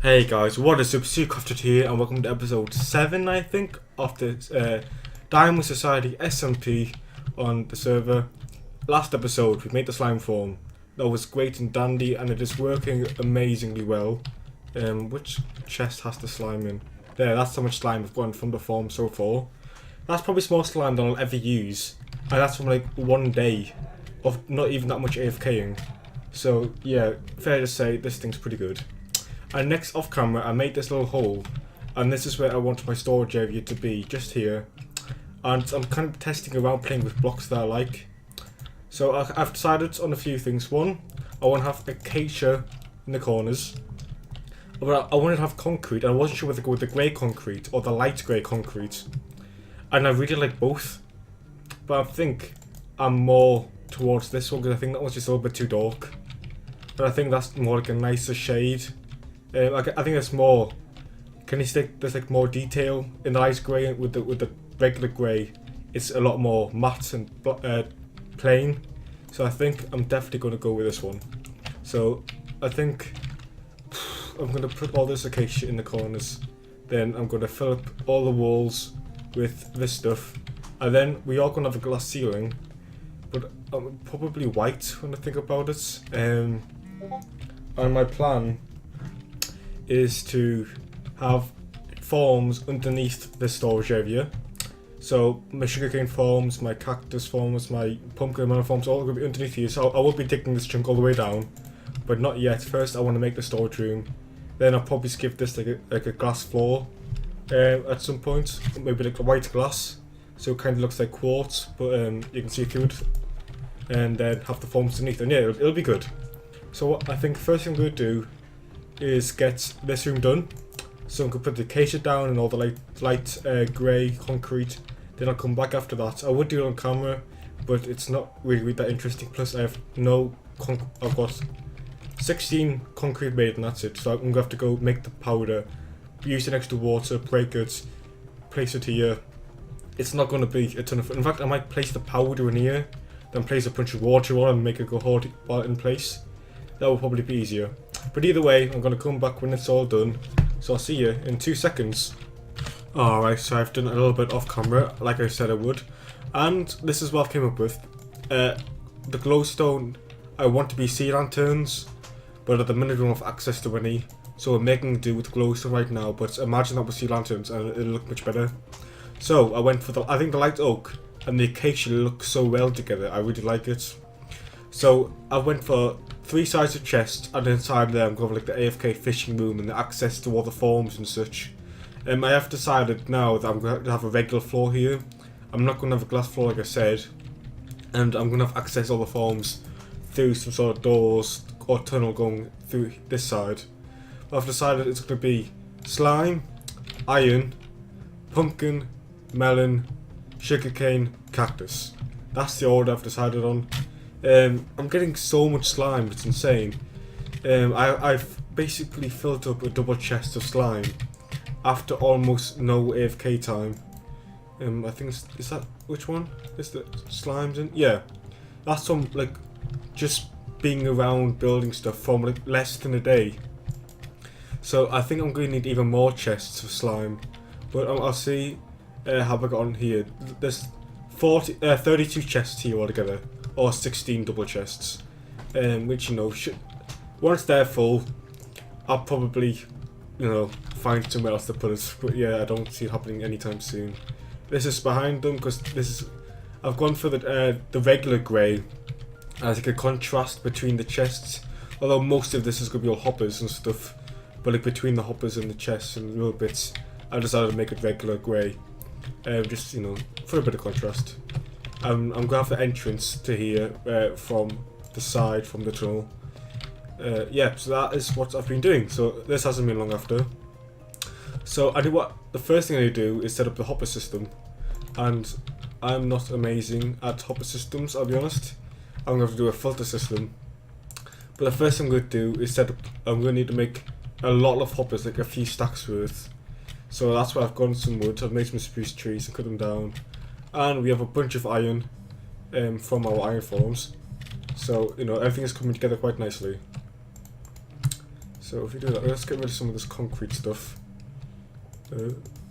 Hey guys, what is up? Seacrafted here, and welcome to episode 7, I think, of the Diamond Society SMP on the server. Last episode, we made the slime form. That was great and dandy, and it is working amazingly well. Which chest has the slime in? There, that's how much slime I've gotten from the form so far. That's probably more slime than I'll ever use, and that's from like one day of not even that much AFKing. So yeah, fair to say, this thing's pretty good. And next off camera, I made this little hole, and this is where I want my storage area to be, just here. And I'm kind of testing around playing with blocks that I like. So I've decided on a few things. One, I want to have acacia in the corners. But I wanted to have concrete, and I wasn't sure whether to go with the grey concrete or the light grey concrete. And I really like both. But I think I'm more towards this one, because I think that one's just a little bit too dark. But I think that's more like a nicer shade. I think there's more. Can you see there's like more detail in the light grey with the regular grey? It's a lot more matte and plain. So I think I'm definitely going to go with this one. So I think I'm going to put all this acacia in the corners. Then I'm going to fill up all the walls with this stuff, and then we are going to have a glass ceiling, but probably white when I think about it. And my plan is to have forms underneath the storage area. So my sugarcane forms, my cactus forms, my pumpkin melon forms, all going to be underneath here. So I will be taking this chunk all the way down, but not yet. First I want to make the storage room. Then I'll probably skip this like a glass floor at some point, maybe like a white glass, so it kind of looks like quartz, but you can see through it. And then have the forms underneath, and yeah, it'll be good. So what I think first thing I'm going to do is get this room done. So I'm going to put the acacia down and all the light grey concrete. Then I'll come back after that. I would do it on camera, but it's not really that interesting. Plus I have I've got 16 concrete made and that's it. So I'm going to have to go make the powder, use the extra water, break it, place it here. It's not going to be a ton of fun. In fact, I might place the powder in here, then place a bunch of water on and make it go hard while in place. That will probably be easier. But either way, I'm going to come back when it's all done. So I'll see you in 2 seconds. Alright, so I've done a little bit off camera, like I said I would. And this is what I came up with. The glowstone, I want to be sea lanterns, but at the minute we don't have access to any. So we're making do with glowstone right now, but imagine that with sea lanterns and it'll look much better. So I went for I think the light oak and the acacia look so well together, I really like it. So I went for 3 sides of chest, and inside there I'm going to have like the AFK fishing room and the access to all the forms and such. I have decided now that I'm going to have a regular floor here. I'm not going to have a glass floor like I said, and I'm going to have access to all the forms through some sort of doors or tunnel going through this side. But I've decided it's going to be slime, iron, pumpkin, melon, sugarcane, cactus. That's the order I've decided on. I'm getting so much slime, it's insane. I've basically filled up a double chest of slime after almost no AFK time. I think is that which one? Is the slimes in? Yeah, that's from like just being around building stuff from like less than a day. So I think I'm going to need even more chests of slime, but I'll see how I got on here. There's 32 chests here altogether. Or 16 double chests, which once they're full, I'll probably find somewhere else to put it. But yeah, I don't see it happening anytime soon. This is behind them because I've gone for the regular grey as like a contrast between the chests. Although most of this is going to be all hoppers and stuff, but like between the hoppers and the chests and little bits, I decided to make it regular grey, just for a bit of contrast. I'm going to have the entrance to here from the side, from the tunnel. Yeah, so that is what I've been doing. So this hasn't been long after. So the first thing I do is set up the hopper system. And I'm not amazing at hopper systems, I'll be honest. I'm going to have to do a filter system. But the first thing I'm going to do is I'm going to need to make a lot of hoppers, like a few stacks worth. So that's why I've gone some wood. I've made some spruce trees and cut them down. And we have a bunch of iron from our iron forms. So, everything is coming together quite nicely. So if we do that, let's get rid of some of this concrete stuff.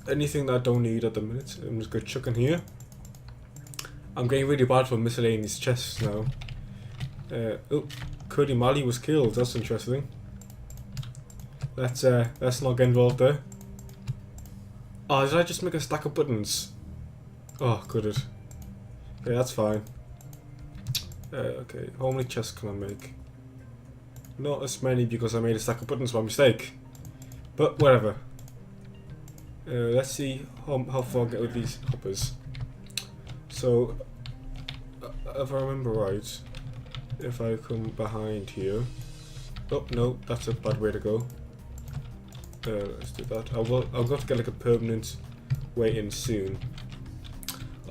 Anything that I don't need at the minute, I'm just going to chuck in here. I'm getting really bad for miscellaneous chests now. Oh, Cody Malley was killed. That's interesting. Let's not get involved there. Oh, did I just make a stack of buttons? Oh, could it? Okay, that's fine. Okay, how many chests can I make? Not as many because I made a stack of buttons by mistake. But whatever. Let's see how far I get with these hoppers. So, if I remember right, if I come behind here... Oh, no, that's a bad way to go. Let's do that. I'll have to get like a permanent way in soon.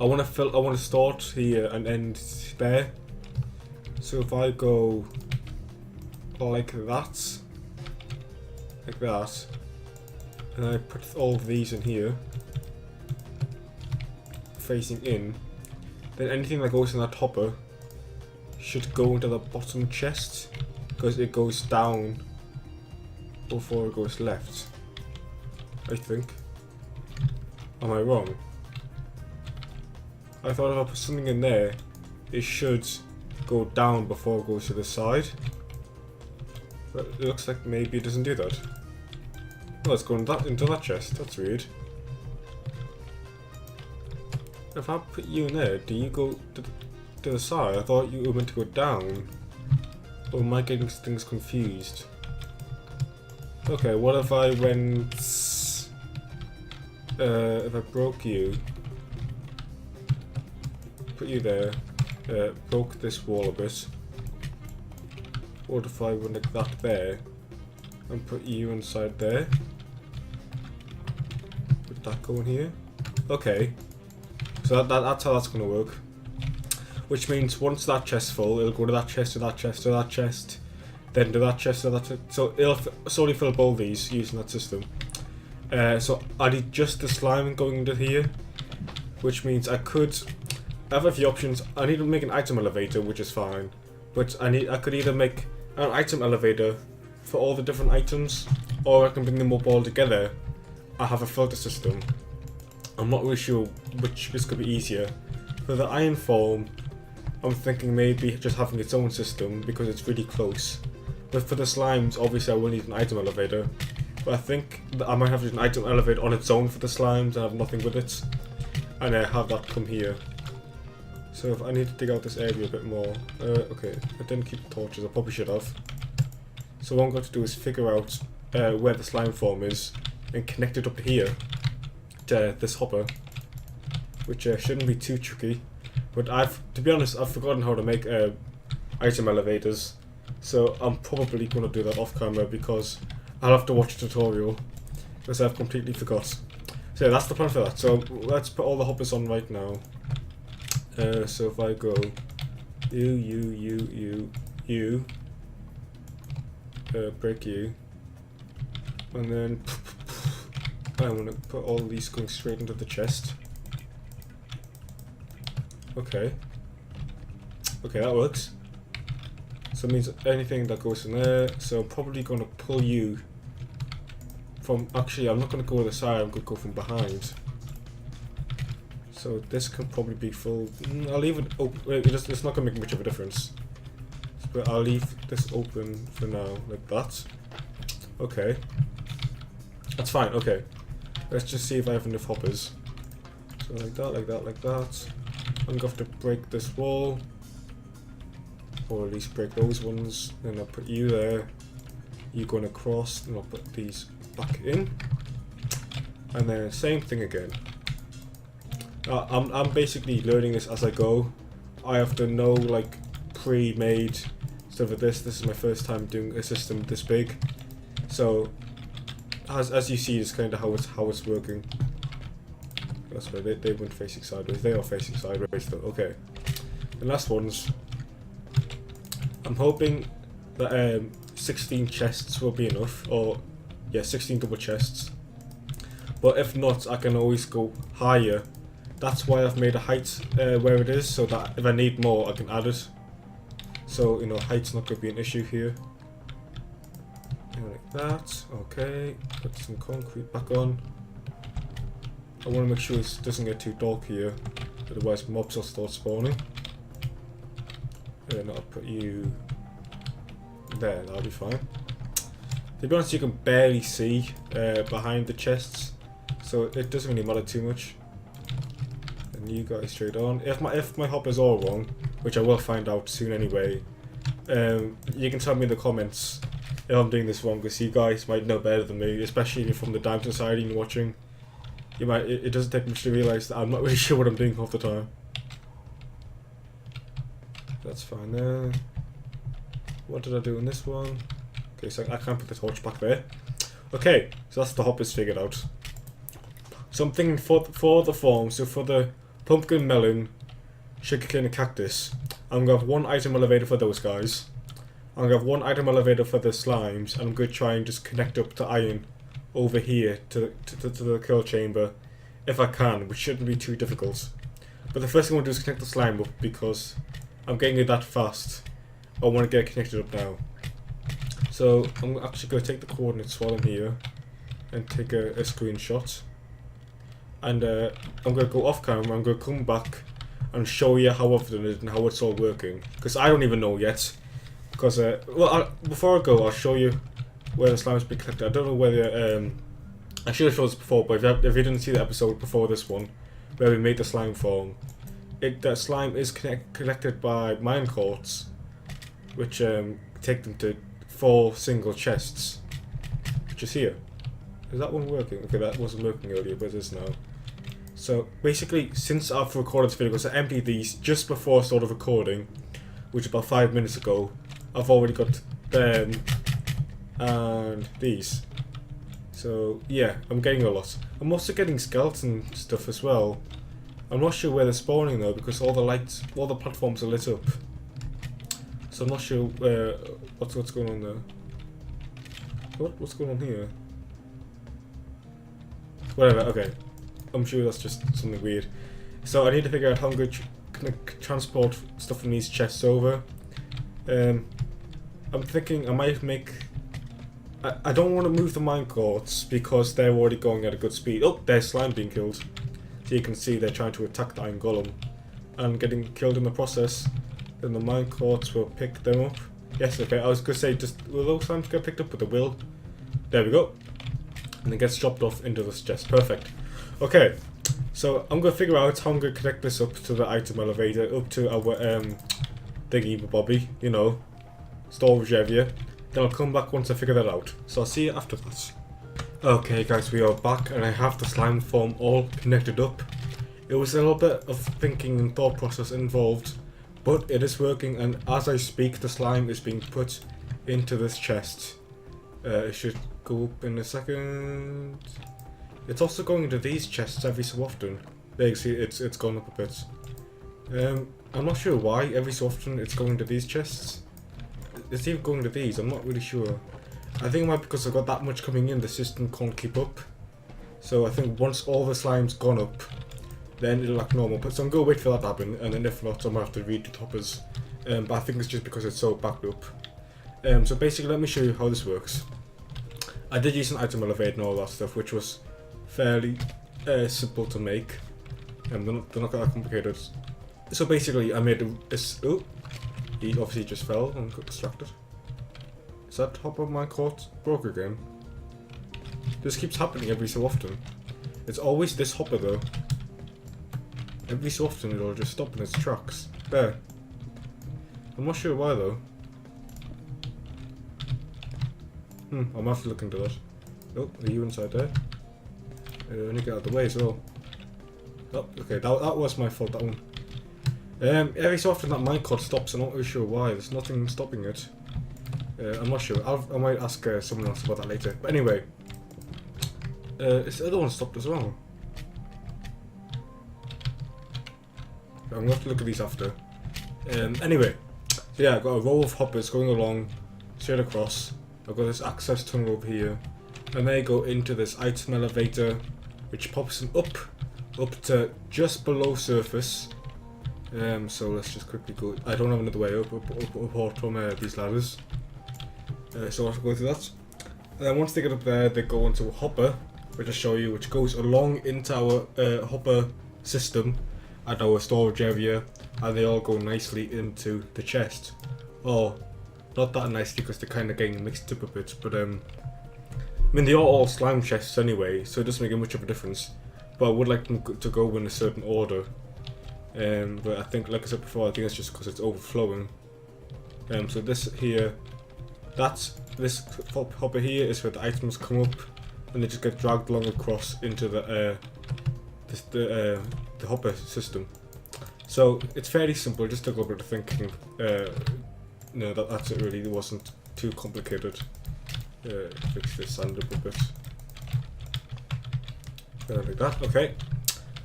I want to start here and end there. So if I go like that, and I put all of these in here, facing in, then anything that goes in that hopper should go into the bottom chest, because it goes down before it goes left, I think. Am I wrong? I thought if I put something in there, it should go down before it goes to the side. But it looks like maybe it doesn't do that. Oh, it's going into that chest. That's weird. If I put you in there, do you go to the side? I thought you were meant to go down. Or am I getting things confused? Okay, what if I went... if I broke you... Put you there, broke this wall a bit. What if I went like that there, and put you inside there? Would that go in here? Okay, so that's how that's gonna work. Which means once that chest's full, it'll go to that chest, to that chest, to that chest, then to that chest, to that chest. So it'll slowly fill up all these using that system. So I need just the slime going into here, which means I have a few options. I need to make an item elevator, which is fine, but I could either make an item elevator for all the different items, or I can bring them up all together. I have a filter system. I'm not really sure which is going to be easier. For the iron form, I'm thinking maybe just having its own system because it's really close. But for the slimes, obviously I will need an item elevator. But I think that I might have an item elevator on its own for the slimes and have nothing with it, and have that come here. So if I need to dig out this area a bit more. Okay, I didn't keep the torches, I probably should have. So what I'm going to do is figure out where the slime form is and connect it up here to this hopper, which shouldn't be too tricky. But to be honest, I've forgotten how to make item elevators, so I'm probably going to do that off camera because I'll have to watch a tutorial because I've completely forgot. So yeah, that's the plan for that. So let's put all the hoppers on right now. So if I go you, break you, and then I'm gonna put all these going straight into the chest. Okay, that works. So it means anything that goes in there. So I'm probably gonna pull you from. Actually, I'm not gonna go to the side. I'm gonna go from behind. So this can probably be full. I'll leave it open. It's not gonna make much of a difference. But I'll leave this open for now, like that. Okay. That's fine, okay. Let's just see if I have enough hoppers. So like that, like that, like that. I'm gonna have to break this wall. Or at least break those ones. Then I'll put you there. You going across, and I'll put these back in. And then same thing again. I'm basically learning this as I go. I have to know like pre-made stuff of this. This is my first time doing a system this big. So as you see, is kind of how it's working. That's why they weren't facing sideways. They are facing sideways though. Okay. The last ones. I'm hoping that 16 chests will be enough, or yeah, 16 double chests. But if not, I can always go higher. That's why I've made a height where it is, so that if I need more, I can add it. So, you know, height's not going to be an issue here. Like that. Okay, put some concrete back on. I want to make sure it doesn't get too dark here, otherwise mobs will start spawning. And I'll put you there, that'll be fine. To be honest, you can barely see behind the chests, so it doesn't really matter too much. And you guys straight on. If my hopper's all wrong, which I will find out soon anyway, you can tell me in the comments if I'm doing this wrong, because you guys might know better than me, especially if you're from the Dime Society and watching. You might. It doesn't take much to realise that I'm not really sure what I'm doing half the time. That's fine there. What did I do in this one? Okay, so I can't put the torch back there. Okay, so that's the hoppers figured out. So I'm thinking for the farm, so for the pumpkin, melon, sugarcane and cactus, I'm going to have one item elevator for those guys. I'm going to have one item elevator for the slimes, and I'm going to try and just connect up to iron over here to the kill chamber, if I can, which shouldn't be too difficult. But the first thing I want to do is connect the slime up, because I'm getting it that fast. I want to get it connected up now. So I'm actually going to take the coordinates while I'm here, and take a screenshot. And I'm going to go off camera, I'm going to come back and show you how I've done it and how it's all working. Because I don't even know yet. Because, before I go, I'll show you where the slime's been collected. I don't know whether, I should have shown this before, but if you didn't see the episode before this one, where we made the slime farm, that slime is collected by minecarts, which take them to 4 single chests, which is here. Is that one working? Okay, that wasn't working earlier, but it is now. So basically, since I've recorded this video, because I emptied these just before I started recording, which is about 5 minutes ago, I've already got them and these. So yeah, I'm getting a lot. I'm also getting skeleton stuff as well. I'm not sure where they're spawning though, because all the platforms are lit up. So I'm not sure what's going on there. What's going on here? Whatever. Okay, I'm sure that's just something weird. So I need to figure out how I'm going to transport stuff from these chests over. I'm thinking I might make. I don't want to move the minecarts because they're already going at a good speed. Oh, there's slime being killed. So you can see they're trying to attack the iron golem and getting killed in the process. Then the minecarts will pick them up. Yes, okay. I was going to say, will those slimes get picked up? But they will. There we go. And it gets dropped off into this chest. Perfect. Okay. So I'm going to figure out how I'm going to connect this up to the item elevator, up to our thingy bobby, you know, storage area. Then I'll come back once I figure that out. So I'll see you after that. Okay guys, we are back and I have the slime farm all connected up. It was a little bit of thinking and thought process involved, but it is working, and as I speak the slime is being put into this chest. It should go up in a second. It's also going into these chests every so often. There you see it's gone up a bit. I'm not sure why every so often it's going to these chests. It's even going to these, I'm not really sure. I think it might be because I've got that much coming in, the system can't keep up. So I think once all the slime's gone up, then it'll act normal. But so I'm going to wait for that to happen, and then if not, I might have to read the toppers. But I think it's just because it's so backed up. So basically, let me show you how this works. I did use an item elevator and all that stuff, which was fairly simple to make. They're not that complicated. So basically, I made this. Oh, he obviously just fell and got distracted. Is that hopper minecart broke again? This keeps happening every so often. It's always this hopper though. Every so often it'll just stop in its tracks. There. I'm not sure why though. I might have to look into that. Oh, are you inside there? I need to get out of the way as well. Oh, okay, that was my fault, that one. Every so often that minecart stops, I'm not really sure why, there's nothing stopping it. I'm not sure, I might ask someone else about that later. But anyway, is the other one stopped as well? I'm going to have to look at these after. Anyway, so yeah, I've got a row of hoppers going along, straight across. I've got this access tunnel over here, and they go into this item elevator, which pops them up to just below surface. So let's just quickly go. I don't have another way up apart from these ladders. So I'll go through that. And then once they get up there, they go into a hopper, which I'll show you, which goes along into our hopper system and our storage area, and they all go nicely into the chest. Oh, not that nicely because they're kind of getting mixed up a bit, but I mean they are all slime chests anyway, so it doesn't make much of a difference. But I would like them to go in a certain order. But I think, like I said before, I think it's just because it's overflowing. So this here, this hopper here is where the items come up, and they just get dragged along across into the hopper system. So it's fairly simple. Just took a little bit of thinking. No, that's it really. It wasn't too complicated. Fix this sand up a bit. Like that. Okay.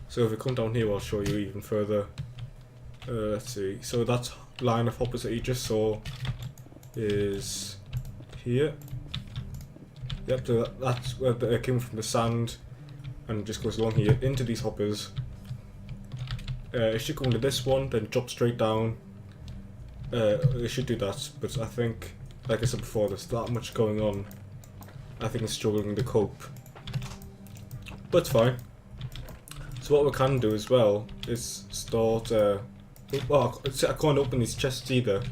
So if we come down here, I'll show you even further. Let's see. So that line of hoppers that you just saw is here. Yep. So that's where it came from, the sand, and it just goes along here into these hoppers. It should go into this one, then drop straight down. It should do that, but I think, like I said before, there's that much going on. I think it's struggling to cope. But it's fine. So what we can do as well is start. Well, I can't open these chests either,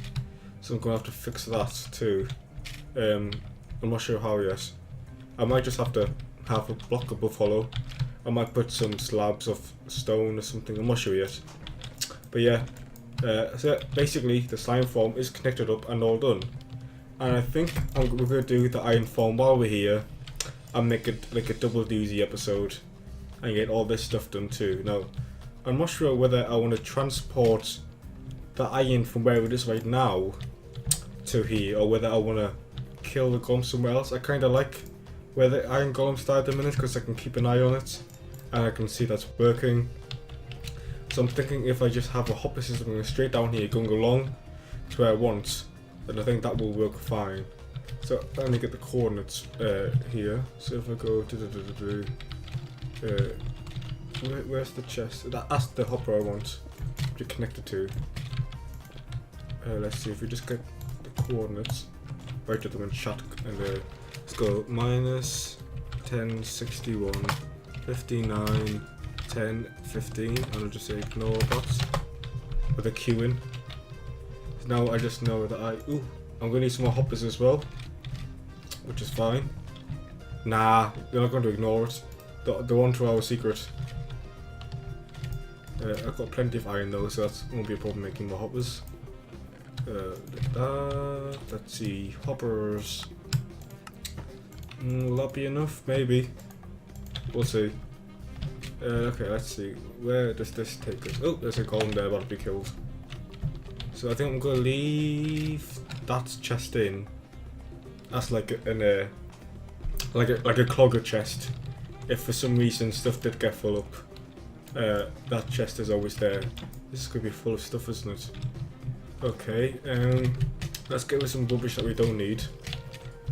so I'm going to have to fix that too. I'm not sure how yet. I might just have to have a block above hollow. I might put some slabs of stone or something, I'm not sure yet. But yeah, so basically the slime form is connected up and all done. And I think we're going to do the iron form while we're here and make it like a double doozy episode and get all this stuff done too. Now, I'm not sure whether I want to transport the iron from where it is right now to here, or whether I want to kill the golem somewhere else. I kind of like where the iron golem started at the minute because I can keep an eye on it and I can see that's working. So I'm thinking if I just have a hopper system going straight down here, going along to where I want, then I think that will work fine. So let me get the coordinates here. So if I go where's the chest? That's the hopper I want to connect it to. Let's see if we just get the coordinates. Write them in chat and let's go minus 10, 61, 59, 10, 15, and I'll just say ignore that with a Q in. So now I just know that I'm gonna need some more hoppers as well, which is fine. Nah, you're not going to ignore it. The one to our secret. I've got plenty of iron though, so that won't be a problem making more hoppers. Let's see, hoppers. Will that be enough? Maybe. We'll see. Okay, let's see. Where does this take us? Oh, there's a golem there about to be killed. So I think I'm gonna leave that chest in. That's like a clogger chest. If for some reason stuff did get full up, that chest is always there. This is gonna be full of stuff, isn't it? Okay, let's get rid of some rubbish that we don't need,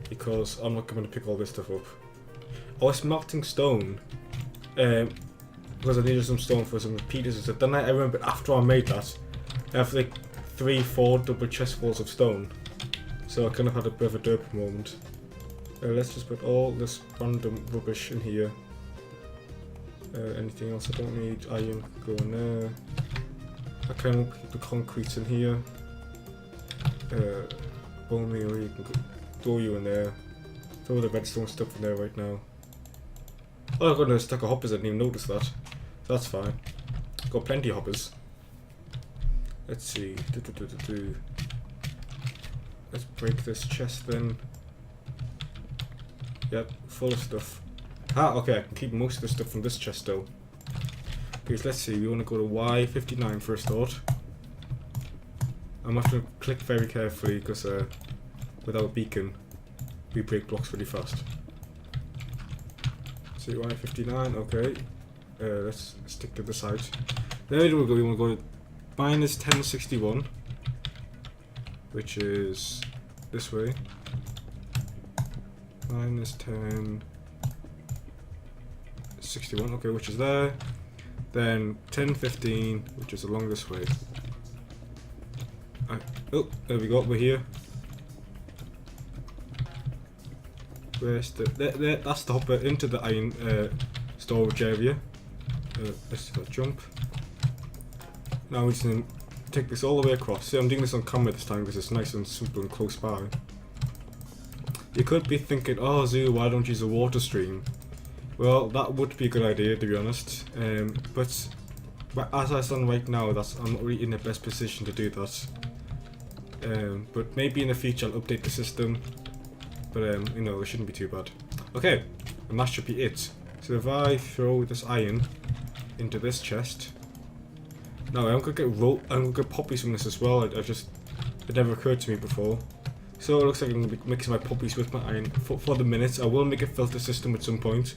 because I'm not going to pick all this stuff up. I was melting stone, because I needed some stone for some repeaters and stuff. Then I remember after I made that, I have like 3-4 double chestfuls of stone. So I kind of had a bit of a derp moment. Let's just put all this random rubbish in here. Anything else I don't need? Iron, go in there. I kind of put the concrete in here. Bone meal, you can throw you in there. Throw the redstone stuff in there right now. Oh, I've got a stack of hoppers, I didn't even notice that. So that's fine. Got plenty of hoppers. Let's see. Let's break this chest then. Yep, full of stuff. Ah, okay, I can keep most of the stuff from this chest though. Because let's see, we want to go to Y59 for a start. I'm going to have to click very carefully because without a beacon, we break blocks really fast. See, Y59, okay. Let's stick to the side. There we go, we want to go to minus 1061, which is this way. Minus 1061, okay, which is there. Then 1015, which is along this way. Oh, there we go, we're here. Where's the... There, that's the hopper into the iron storage area. Let's jump. Now we just need to take this all the way across. See, I'm doing this on camera this time because it's nice and simple and close by. You could be thinking, oh Zoo, why don't you use a water stream? Well, that would be a good idea, to be honest. But as I stand right now, I'm not really in the best position to do that. But maybe in the future I'll update the system. But you know, it shouldn't be too bad. Okay, and that should be it. So if I throw this iron into this chest, now I'm gonna get poppies from this as well. It never occurred to me before. So it looks like I'm gonna be mixing my poppies with my iron for the minute. I will make a filter system at some point.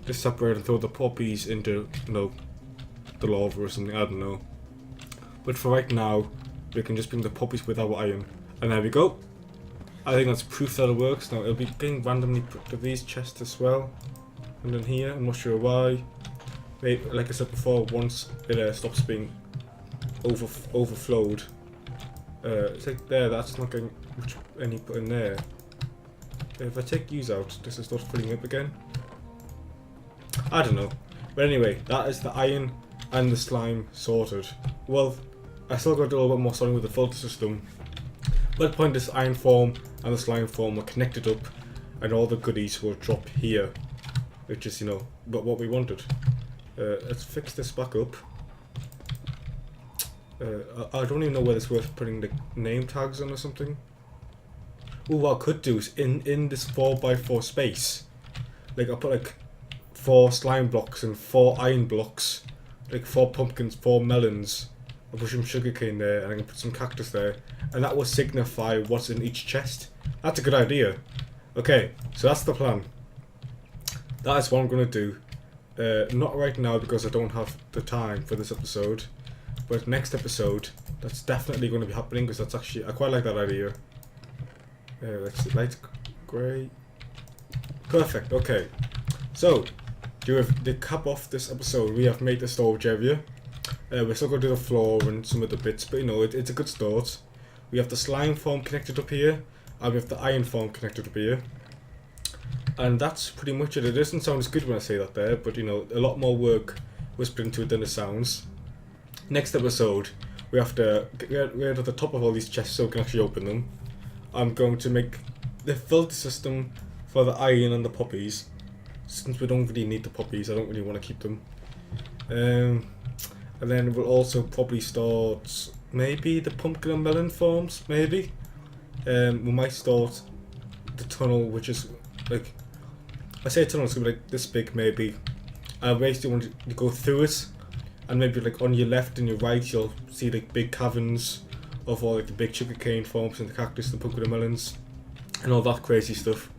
Just separate and throw the poppies into, you know, the lava or something, I don't know. But for right now, we can just bring the poppies with our iron. And there we go. I think that's proof that it works. Now it'll be getting randomly put to these chests as well. And then here, I'm not sure why. Maybe, like I said before, once it stops being overflowed. It's like there, that's not getting any put in there. If I take these out, does it start filling up again? I don't know. But anyway, that is the iron and the slime sorted. Well, I still got to do a little bit more sorting with the filter system. But the point is, iron form and the slime form are connected up, and all the goodies will drop here, which is, you know, what we wanted. Let's fix this back up. I don't even know whether it's worth putting the name tags on or something. Ooh, what I could do is in this 4x4 space, like I'll put like 4 slime blocks and 4 iron blocks, like 4 pumpkins, 4 melons. I'll put some sugarcane there, and I can put some cactus there, and that will signify what's in each chest. That's a good idea. Okay, so that's the plan. That is what I'm going to do. Not right now because I don't have the time for this episode, but next episode, that's definitely going to be happening because that's actually, I quite like that idea. Let's see, light grey. Perfect, okay. So, to cap off this episode, we have made the storage area. We're still going to do the floor and some of the bits, but you know, it's a good start. We have the slime form connected up here, and we have the iron form connected up here. And that's pretty much it. It doesn't sound as good when I say that there, but you know, a lot more work was put into it than it sounds. Next episode, we have to get rid of the top of all these chests so we can actually open them. I'm going to make the filter system for the iron and the poppies. Since we don't really need the poppies, I don't really want to keep them. And then we'll also probably start maybe the pumpkin and melon forms, maybe. We might start the tunnel, which is like, I say tunnel, it's gonna be like this big maybe. I basically want to go through it, and maybe like on your left and your right you'll see like big caverns of all like the big sugarcane forms and the cactus, the pumpkin and melons, and all that crazy stuff.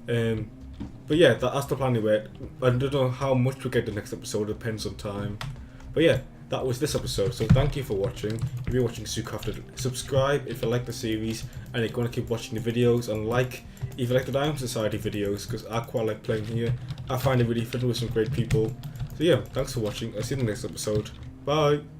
But yeah, that's the plan anyway. I don't know how much we get the next episode, it depends on time. But yeah, that was this episode, so thank you for watching. If you're watching Zoocrafted, subscribe if you like the series and you're going to keep watching the videos, and like if you like the Diamond Society videos, because I quite like playing here. I find it really fun with some great people. So yeah, thanks for watching, I'll see you in the next episode. Bye!